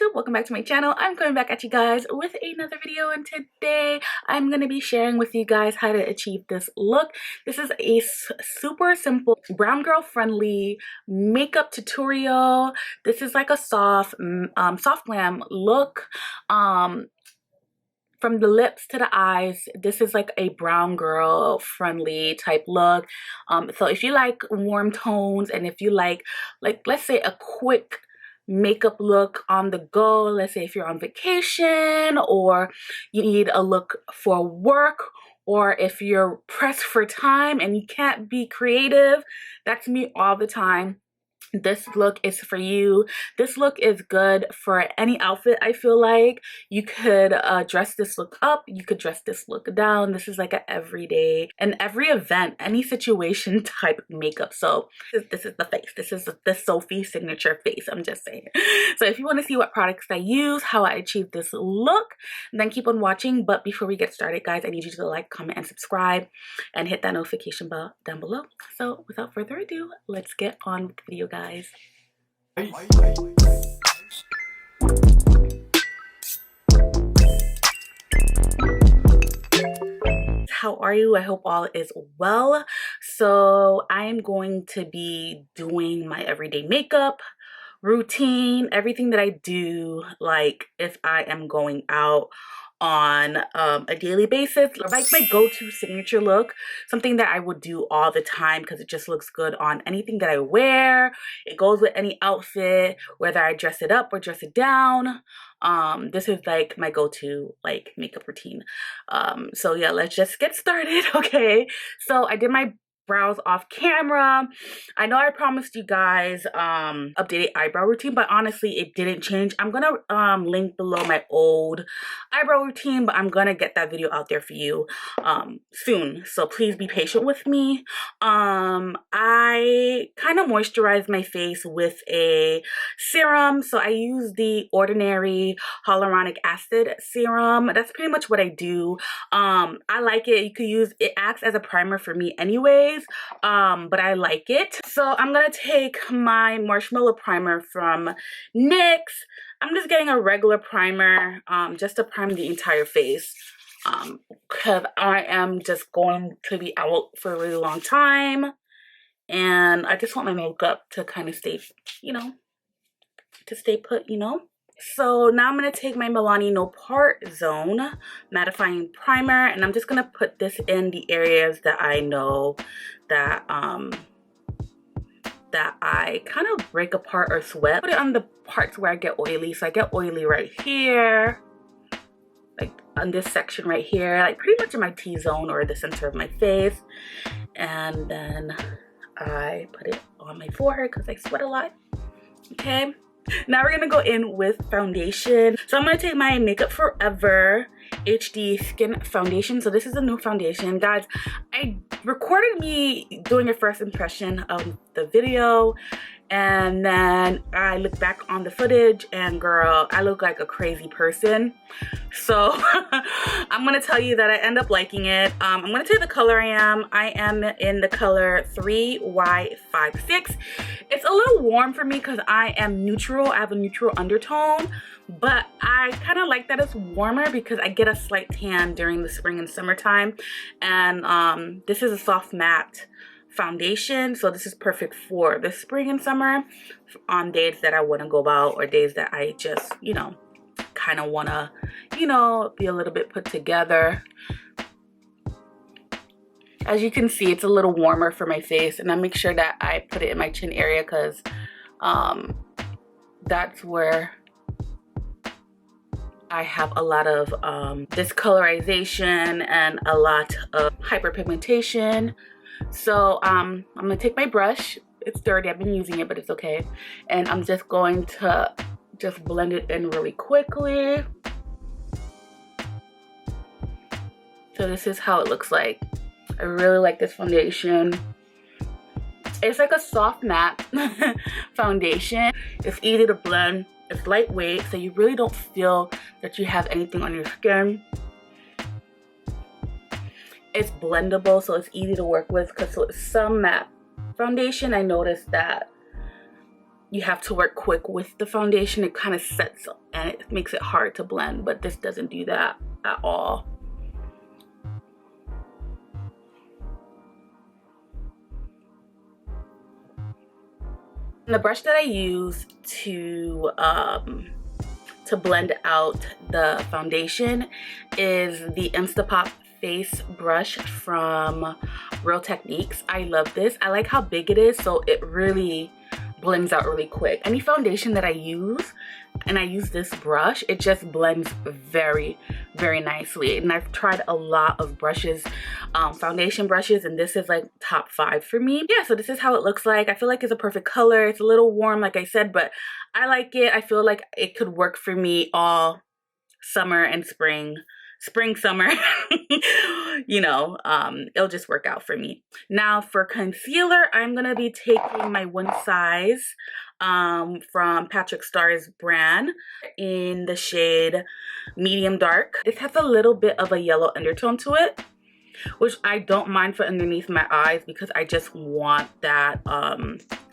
YouTube, welcome back to my channel. I'm coming back at you guys with another video, and today I'm going to be sharing with you guys how to achieve this look. This is a super simple brown girl friendly makeup tutorial. This is like a soft glam look. From the lips to the eyes, this is like a brown girl friendly type look. So if you like warm tones, and if you like let's say a quick makeup look on the go, let's say if you're on vacation or you need a look for work, or if you're pressed for time and you can't be creative, that's me all the time. This look is for you. This look is good for any outfit. I feel like you could dress this look up, you could dress this look down. This is like an everyday and every event, any situation type makeup. So this is the face. This is the Sophie signature face, I'm just saying. So if you want to see what products I use, how I achieve this look, then keep on watching. But before we get started, guys, I need you to like, comment, and subscribe, and hit that notification bell down below. So without further ado, let's get on with the video, guys. How are you? I hope all is well. So I am going to be doing my everyday makeup routine, everything that I do, like if I am going out on a daily basis, like my go-to signature look, something that I would do all the time because it just looks good on anything that I wear. It goes with any outfit, whether I dress it up or dress it down. This is like my go-to like makeup routine. So yeah, let's just get started. Okay, so I did my brows off camera. I know I promised you guys updated eyebrow routine, but honestly it didn't change. I'm gonna link below my old eyebrow routine, but I'm gonna get that video out there for you soon, so please be patient with me. I kind of moisturize my face with a serum, so I use the Ordinary hyaluronic acid serum. That's pretty much what I do. I like it. You could use it, acts as a primer for me anyways, but I like it. So I'm gonna take my marshmallow primer from NYX. I'm just getting a regular primer, just to prime the entire face, because I am just going to be out for a really long time, and I just want my makeup to kind of stay, you know, to stay put, you know. So now I'm going to take my Milani No Part Zone mattifying primer, and I'm just going to put this in the areas that I know that that I kind of break apart or sweat. Put it on the parts where I get oily. So I get oily right here, like on this section right here, like pretty much in my T-zone or the center of my face. And then I put it on my forehead because I sweat a lot. Okay. Now we're gonna go in with foundation. So I'm gonna take my Makeup Forever HD Skin Foundation. So this is a new foundation, guys. I recorded me doing a first impression of the video, and then I look back on the footage, and girl, I look like a crazy person. So I'm gonna tell you that I end up liking it. I'm gonna tell you the color I am in the color 3Y56. It's a little warm for me because I am neutral. I have a neutral undertone, but I kind of like that it's warmer because I get a slight tan during the spring and summertime. And this is a soft matte foundation, so this is perfect for the spring and summer on days that I want to go out, or days that I just, you know, kind of want to, you know, be a little bit put together. As you can see, it's a little warmer for my face, and I make sure that I put it in my chin area because that's where I have a lot of discolorization and a lot of hyperpigmentation. So I'm gonna take my brush. It's dirty, I've been using it, but it's okay. And I'm just going to just blend it in really quickly. So this is how it looks like. I really like this foundation. It's like a soft matte foundation. It's easy to blend. It's lightweight, so you really don't feel that you have anything on your skin. It's blendable, so it's easy to work with, because with some matte foundation, I noticed that you have to work quick with the foundation. It kind of sets and it makes it hard to blend, but this doesn't do that at all. And the brush that I use to blend out the foundation is the Instapop face brush from Real Techniques. I love this. I like how big it is, so it really blends out really quick. Any foundation that I use, and I use this brush, it just blends very, very nicely. And I've tried a lot of brushes, foundation brushes, and this is like top 5 for me. Yeah, so this is how it looks like. I feel like it's a perfect color. It's a little warm, like I said, but I like it. I feel like it could work for me all summer and spring, summer. You know, it'll just work out for me. Now for concealer, I'm gonna be taking my One Size from Patrick Starr's brand in the shade medium dark. This has a little bit of a yellow undertone to it, which I don't mind for underneath my eyes because I just want that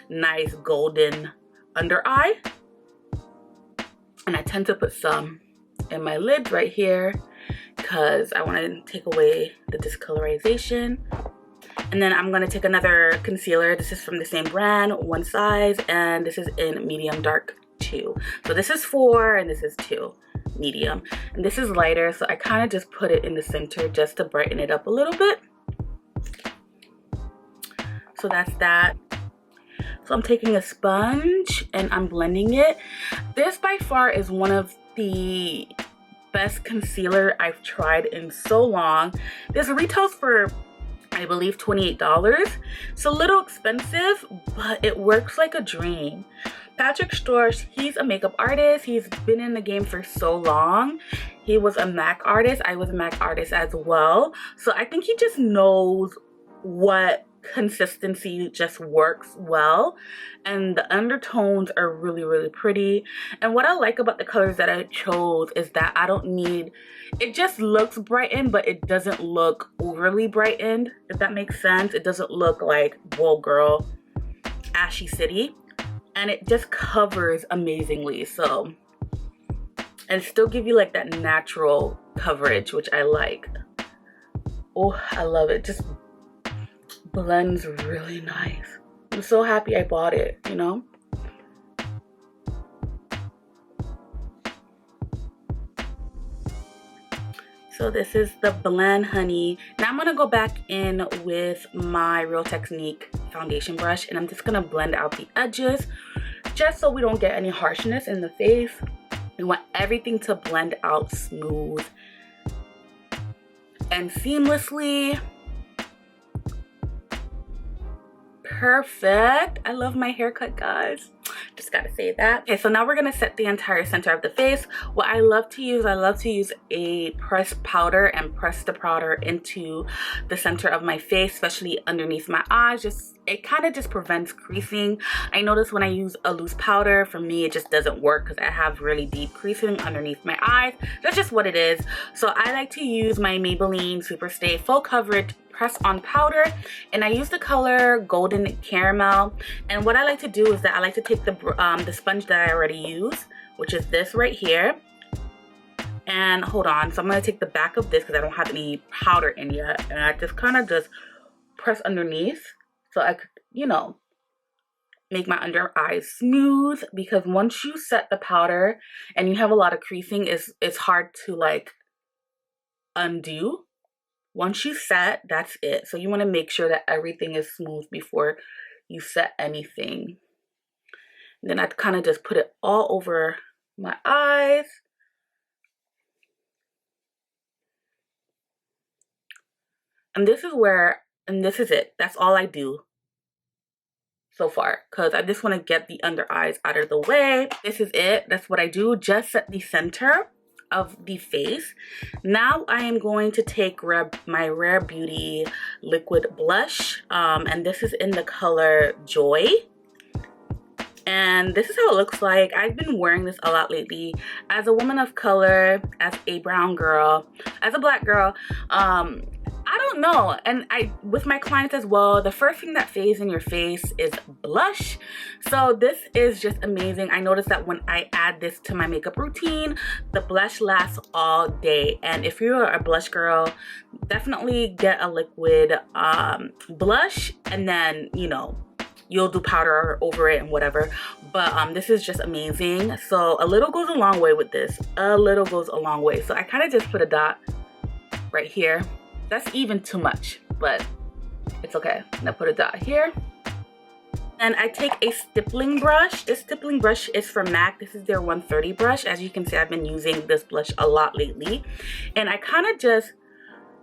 nice golden under eye. And I tend to put some in my lid right here because I want to take away the discolorization. And then I'm going to take another concealer. This is from the same brand, One Size, and this is in medium dark 2. So this is 4 and this is 2, medium. And this is lighter, so I kind of just put it in the center just to brighten it up a little bit. So that's that. So I'm taking a sponge and I'm blending it. This by far is one of the best concealer I've tried in so long. This retails for, I believe, $28. It's a little expensive, but it works like a dream. Patrick Starr's, he's a makeup artist. He's been in the game for so long. He was a MAC artist. I was a MAC artist as well. So I think he just knows what consistency just works well, and the undertones are really, really pretty. And what I like about the colors that I chose is that I don't need, it just looks brightened, but it doesn't look overly brightened, if that makes sense. It doesn't look like Whoa Girl, Ashy City, and it just covers amazingly. So, and still give you like that natural coverage, which I like. Oh, I love it. Just blends really nice. I'm so happy I bought it, you know? So this is the blend, honey. Now I'm gonna go back in with my Real Technique foundation brush and I'm just gonna blend out the edges just so we don't get any harshness in the face. We want everything to blend out smooth and seamlessly. Perfect. I love my haircut, guys. Just gotta say that. Okay, so now we're gonna set the entire center of the face. What I love to use a pressed powder and press the powder into the center of my face, especially underneath my eyes. It kind of just prevents creasing. I notice when I use a loose powder, for me it just doesn't work because I have really deep creasing underneath my eyes. That's just what it is. So I like to use my Maybelline SuperStay Full Coverage Press On Powder, and I use the color Golden Caramel. And what I like to do is that I like to take the sponge that I already use, which is this right here. And hold on, so I'm gonna take the back of this because I don't have any powder in yet, and I just kind of just press underneath so I could, you know, make my under eyes smooth, because once you set the powder and you have a lot of creasing, it's hard to like undo. Once you set, that's it. So you want to make sure that everything is smooth before you set anything. And then I kind of just put it all over my eyes. And this is it. That's all I do so far, because I just want to get the under eyes out of the way. This is it. That's what I do. Just set the center of the face. Now I am going to take my Rare Beauty liquid blush, and this is in the color Joy. And this is how it looks like. I've been wearing this a lot lately. As a woman of color, as a brown girl, as a black girl, I don't know, and with my clients as well, the first thing that fades in your face is blush. So this is just amazing. I noticed that when I add this to my makeup routine, the blush lasts all day. And if you're a blush girl, definitely get a liquid blush, and then, you know, you'll do powder over it and whatever. But this is just amazing. So a little goes a long way with this. A little goes a long way. So I kind of just put a dot right here. That's even too much, but it's okay. And I put a dot here. And I take a stippling brush. This stippling brush is from MAC. This is their 130 brush. As you can see, I've been using this blush a lot lately. And I kind of just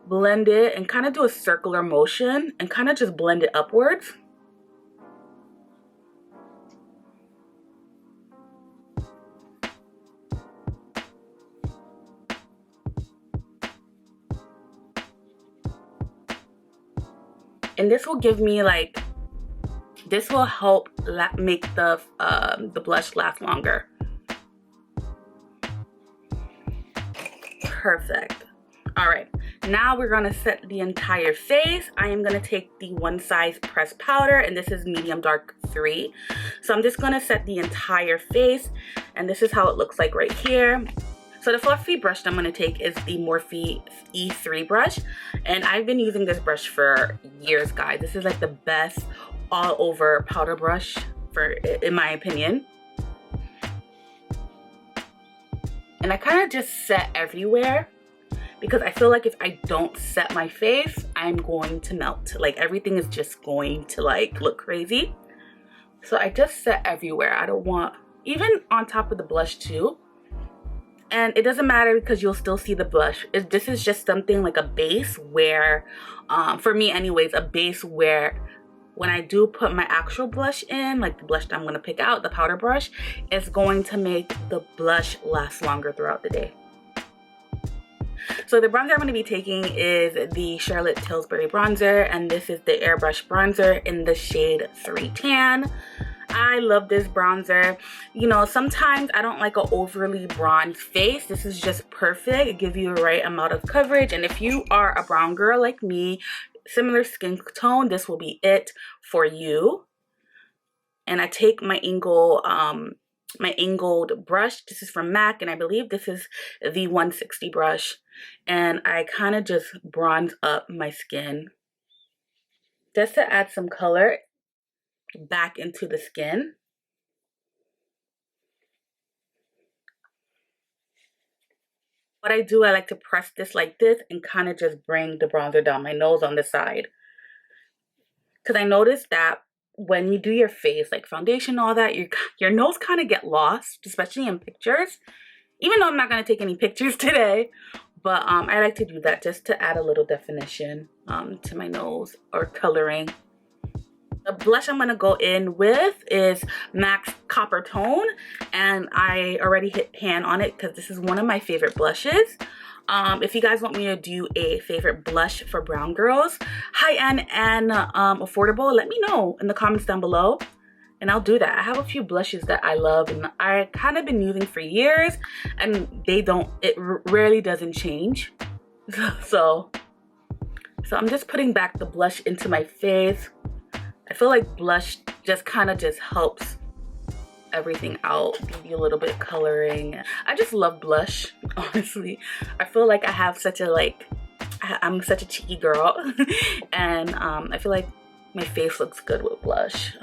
blend it and kind of do a circular motion and kind of just blend it upwards. And this will give me like, this will help make the blush last longer. Perfect. All right, now we're gonna set the entire face. I am gonna take the One Size pressed powder, and this is medium dark 3. So I'm just gonna set the entire face, and this is how it looks like right here. So the fluffy brush I'm going to take is the Morphe E3 brush. And I've been using this brush for years, guys. This is like the best all over powder brush in my opinion. And I kind of just set everywhere because I feel like if I don't set my face, I'm going to melt. Like everything is just going to like look crazy. So I just set everywhere. I don't want, even on top of the blush too. And it doesn't matter because you'll still see the blush. This is just something like a base where, for me anyways, a base where when I do put my actual blush in, like the blush that I'm going to pick out, the powder brush, it's going to make the blush last longer throughout the day. So the bronzer I'm going to be taking is the Charlotte Tilbury bronzer, and this is the Airbrush bronzer in the shade 3 Tan. I love this bronzer. You know, sometimes I don't like an overly bronzed face. This is just perfect. It gives you the right amount of coverage. And if you are a brown girl like me, similar skin tone, this will be it for you. And I take my angled brush. This is from MAC, and I believe this is the 160 brush. And I kind of just bronze up my skin just to add some color back into the skin. What I do, I like to press this like this and kind of just bring the bronzer down my nose on the side. Because I noticed that when you do your face, like foundation, all that, your nose kind of get lost, especially in pictures. Even though I'm not going to take any pictures today, but I like to do that just to add a little definition to my nose or coloring. The blush I'm going to go in with is MAC's Copper Tone, and I already hit pan on it because this is one of my favorite blushes. If you guys want me to do a favorite blush for brown girls, high-end and affordable, let me know in the comments down below, and I'll do that. I have a few blushes that I love and I kind of been using for years, and it rarely doesn't change. So I'm just putting back the blush into my face. I feel like blush just kind of just helps everything out, give you a little bit of coloring. I just love blush, honestly. I feel like I have such a I'm such a cheeky girl and I feel like my face looks good with blush.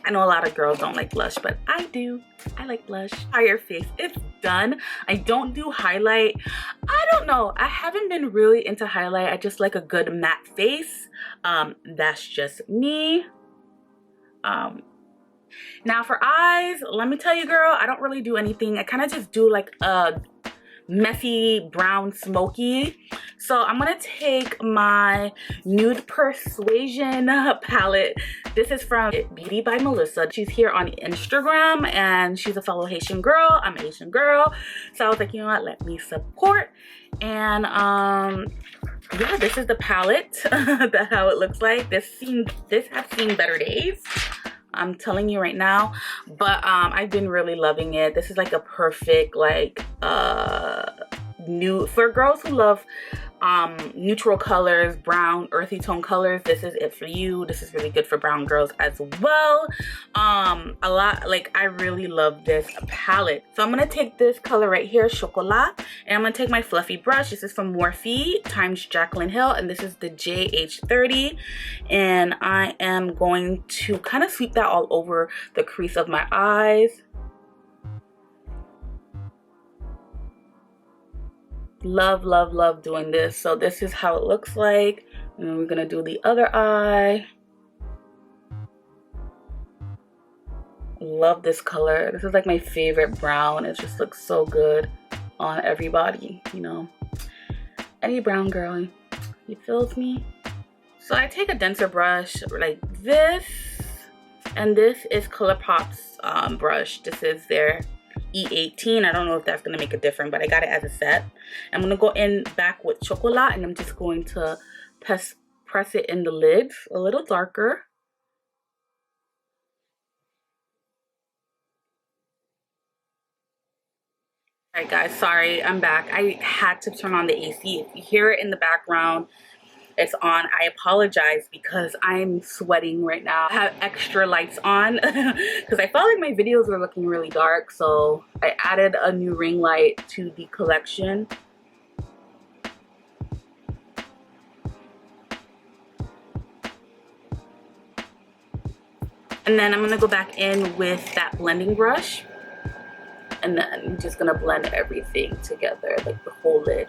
I know a lot of girls don't like blush, but I do. I like blush. Entire face is done. I don't do highlight. I don't know. I haven't been really into highlight. I just like a good matte face. That's just me. Now for eyes, let me tell you, girl, I don't really do anything. I kind of just do like a messy brown smoky. So I'm gonna take my Nude Persuasion palette. This is from Beauty by Melissa. She's here on Instagram and she's a fellow Haitian girl. I'm an Asian girl, so I was like, you know what, let me support. And yeah, this is the palette. That's how it looks like. This has seen better days, I'm telling you right now, but I've been really loving it. This is like a perfect like nude for girls who love neutral colors, brown, earthy tone colors, this is it for you. This is really good for brown girls as well. A lot, like, I really love this palette. So I'm gonna take this color right here, Chocolat, and I'm gonna take my fluffy brush. This is from Morphe times Jaclyn Hill, and this is the JH30, and I am going to kind of sweep that all over the crease of my eyes. Love, love, love doing this. So this is how it looks like, and then we're gonna do the other eye. Love this color. This is like my favorite brown. It just looks so good on everybody, you know, any brown girl, you feels me. So I take a denser brush like this, and this is ColourPop's brush. This is their E18. I don't know if that's gonna make a difference, but I got it as a set. I'm gonna go in back with Chocolat, and I'm just going to press it in the lids a little darker. Alright guys, sorry, I'm back. I had to turn on the AC. If you hear it in the background, it's on. I apologize because I'm sweating right now. I have extra lights on because I felt like my videos were looking really dark, so I added a new ring light to the collection. And then I'm gonna go back in with that blending brush, and then I'm just gonna blend everything together, like the whole lid.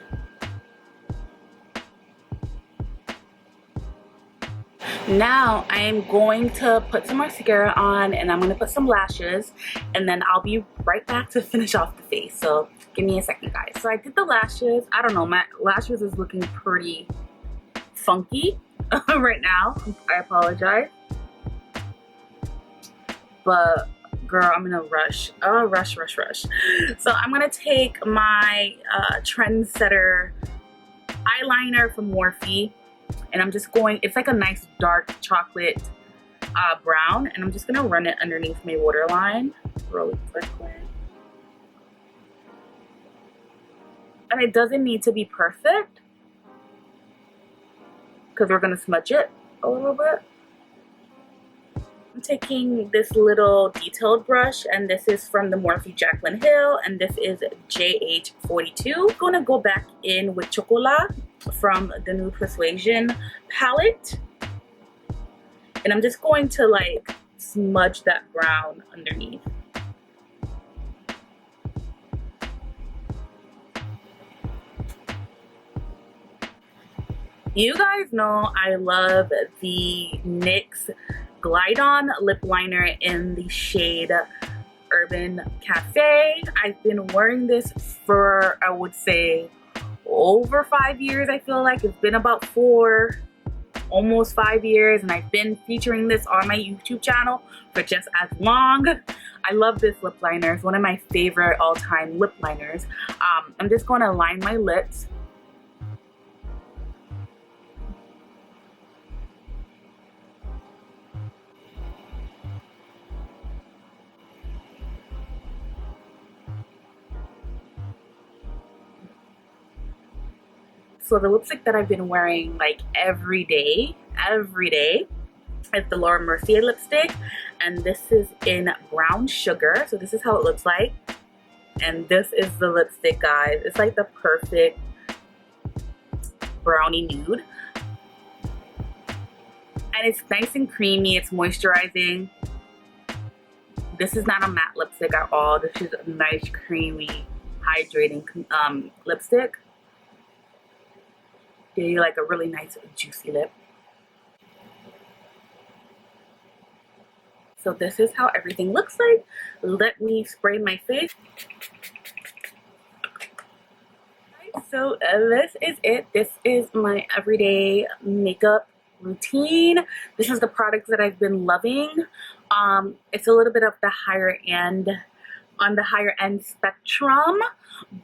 Now I am going to put some mascara on, and I'm going to put some lashes, and then I'll be right back to finish off the face. So give me a second, guys. So I did the lashes. I don't know, my lashes is looking pretty funky right now. I apologize. But girl, I'm in a rush. Oh, rush. So I'm going to take my Trendsetter eyeliner from Morphe. And I'm just going, it's like a nice dark chocolate brown, and I'm just gonna run it underneath my waterline really quickly. And it doesn't need to be perfect because we're gonna smudge it a little bit. I'm taking this little detailed brush, and this is from the Morphe Jaclyn Hill, and this is JH42. I'm gonna go back in with Chocolat from the new Persuasion palette, and I'm just going to like smudge that brown underneath. You guys know I love the NYX Glide On lip liner in the shade Urban Cafe. I've been wearing this for, I would say, over 5 years. I feel like it's been about 4, almost 5 years, and I've been featuring this on my YouTube channel for just as long. I love this lip liner. It's one of my favorite all-time lip liners. I'm just going to line my lips. So the lipstick that I've been wearing like every day is the Laura Mercier lipstick, and this is in Brown Sugar. So this is how it looks like, and this is the lipstick, guys. It's like the perfect brownie nude, and it's nice and creamy. It's moisturizing. This is not a matte lipstick at all. This is a nice creamy hydrating lipstick. Give you like a really nice juicy lip. So this is how everything looks like. Let me spray my face. So this is it. This is my everyday makeup routine. This is the products that I've been loving. It's a little bit of the higher end, on the higher end spectrum,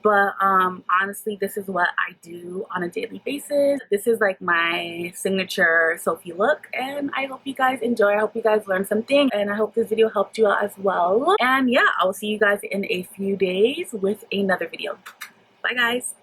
but honestly, this is what I do on a daily basis. This is like my signature Sophie look, and I hope you guys enjoy. I hope you guys learned something, and I hope this video helped you out as well. And yeah, I will see you guys in a few days with another video. Bye guys.